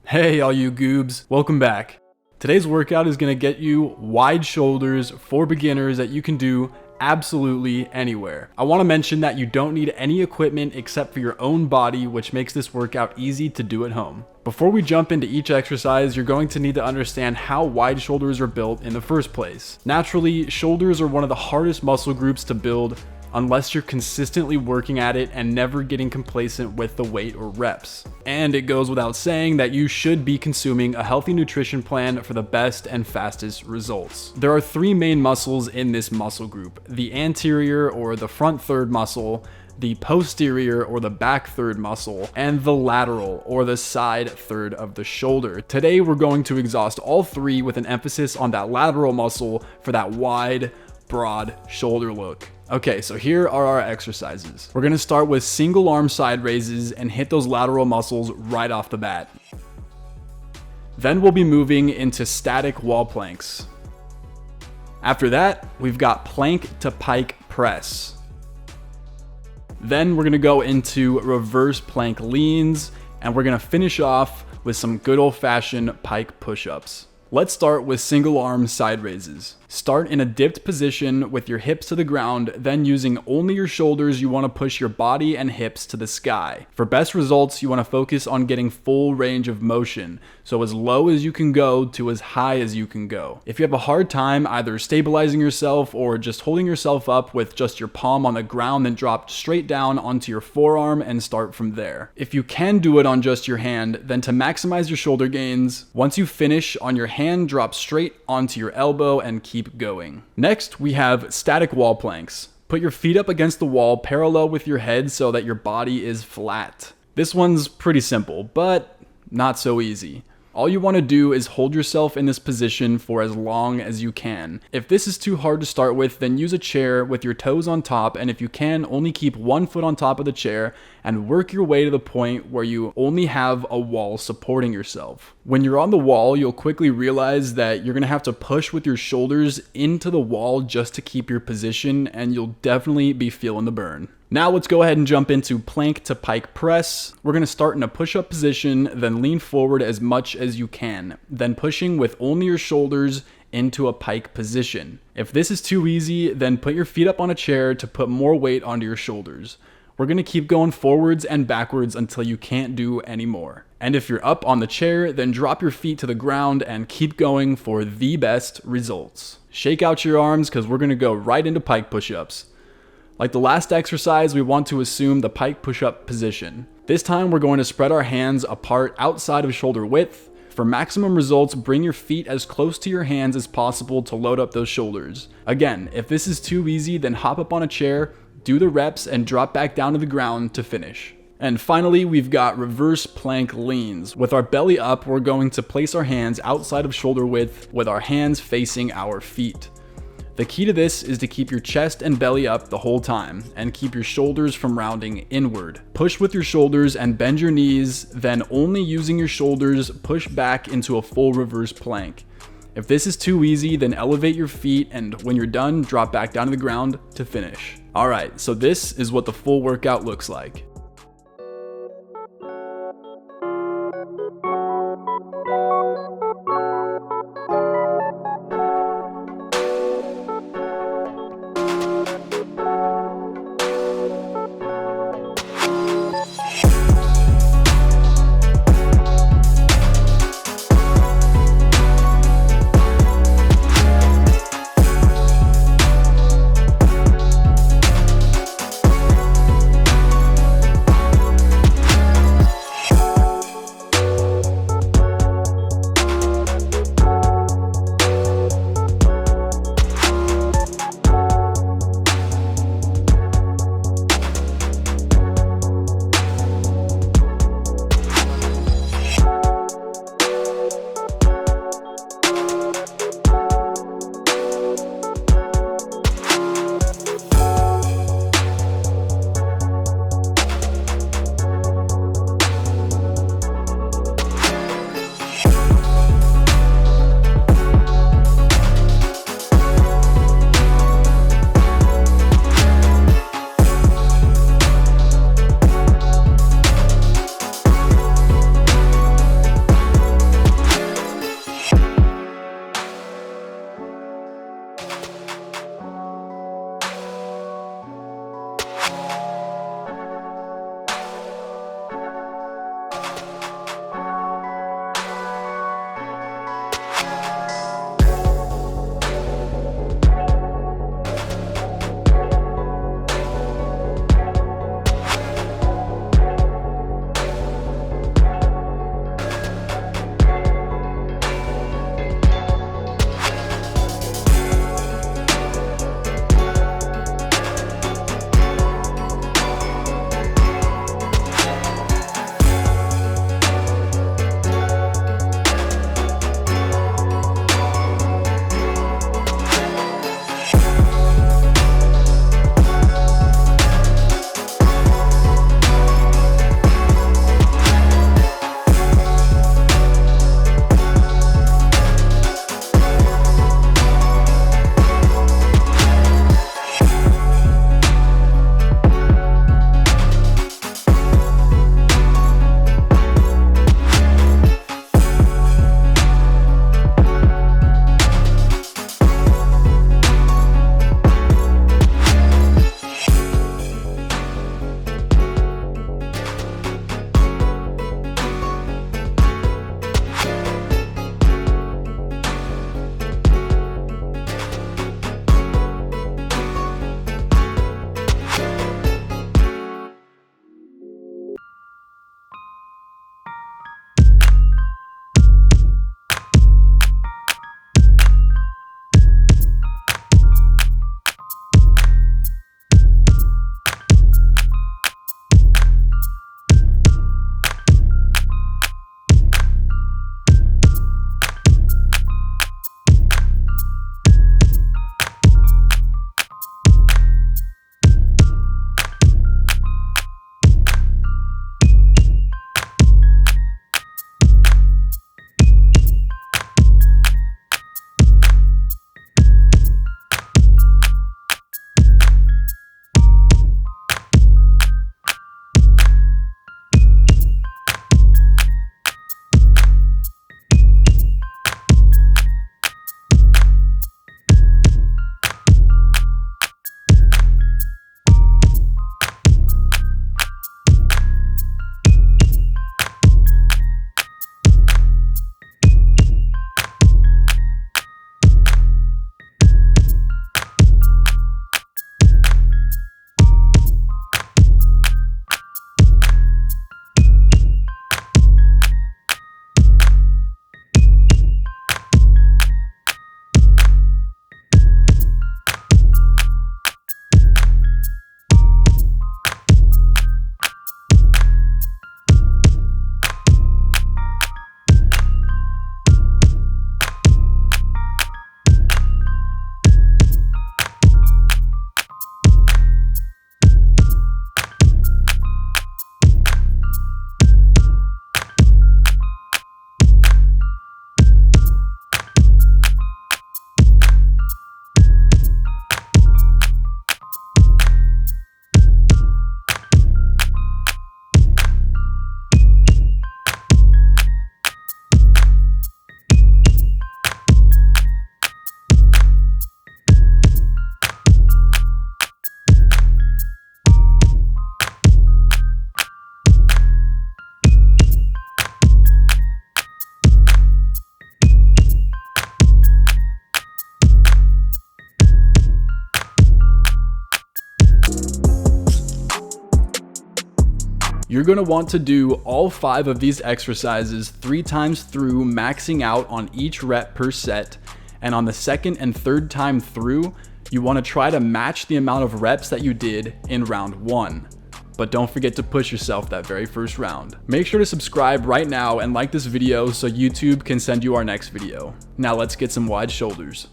Hey all you goobs, welcome back. Today's workout is going to get you wide shoulders for beginners that you can do absolutely anywhere. I want to mention that you don't need any equipment except for your own body, which makes this workout easy to do at home. Before we jump into each exercise, you're going to need to understand how wide shoulders are built in the first place. Naturally, shoulders are one of the hardest muscle groups to build unless you're consistently working at it and never getting complacent with the weight or reps. And it goes without saying that you should be consuming a healthy nutrition plan for the best and fastest results. There are three main muscles in this muscle group: the anterior or the front third muscle, the posterior or the back third muscle, and the lateral or the side third of the shoulder. Today we're going to exhaust all three with an emphasis on that lateral muscle for that wide, broad shoulder look. Okay, so here are our exercises. We're gonna start with single arm side raises and hit those lateral muscles right off the bat. Then we'll be moving into static wall planks. After that, we've got plank to pike press. Then we're gonna go into reverse plank leans, and we're gonna finish off with some good old-fashioned pike push-ups. Let's start with single arm side raises. Start in a dipped position with your hips to the ground, then using only your shoulders, you want to push your body and hips to the sky. For best results, you want to focus on getting full range of motion, so as low as you can go to as high as you can go. If you have a hard time either stabilizing yourself or just holding yourself up with just your palm on the ground, then drop straight down onto your forearm and start from there. If you can do it on just your hand, then to maximize your shoulder gains, once you finish on your hand, drop straight onto your elbow and keep going. Next, we have static wall planks. Put your feet up against the wall parallel with your head so that your body is flat. This one's pretty simple, but not so easy. All you want to do is hold yourself in this position for as long as you can. If this is too hard to start with, then use a chair with your toes on top, and if you can, only keep one foot on top of the chair and work your way to the point where you only have a wall supporting yourself. When you're on the wall, you'll quickly realize that you're going to have to push with your shoulders into the wall just to keep your position, and you'll definitely be feeling the burn. Now let's go ahead and jump into plank to pike press. We're going to start in a push-up position, then lean forward as much as you can, then pushing with only your shoulders into a pike position. If this is too easy, then put your feet up on a chair to put more weight onto your shoulders. We're going to keep going forwards and backwards until you can't do any more. And if you're up on the chair, then drop your feet to the ground and keep going for the best results. Shake out your arms because we're going to go right into pike push-ups. Like the last exercise, we want to assume the pike push-up position. This time we're going to spread our hands apart outside of shoulder width. For maximum results, bring your feet as close to your hands as possible to load up those shoulders. Again, if this is too easy, then hop up on a chair, do the reps, and drop back down to the ground to finish. And finally, we've got reverse plank leans. With our belly up, we're going to place our hands outside of shoulder width with our hands facing our feet. The key to this is to keep your chest and belly up the whole time and keep your shoulders from rounding inward. Push with your shoulders and bend your knees, then only using your shoulders, push back into a full reverse plank. If this is too easy, then elevate your feet, and when you're done, drop back down to the ground to finish. Alright, so this is what the full workout looks like. You're gonna want to do all 5 of these exercises 3 times through, maxing out on each rep per set. And on the second and third time through, you wanna try to match the amount of reps that you did in round 1. But don't forget to push yourself that very first round. Make sure to subscribe right now and like this video so YouTube can send you our next video. Now let's get some wide shoulders.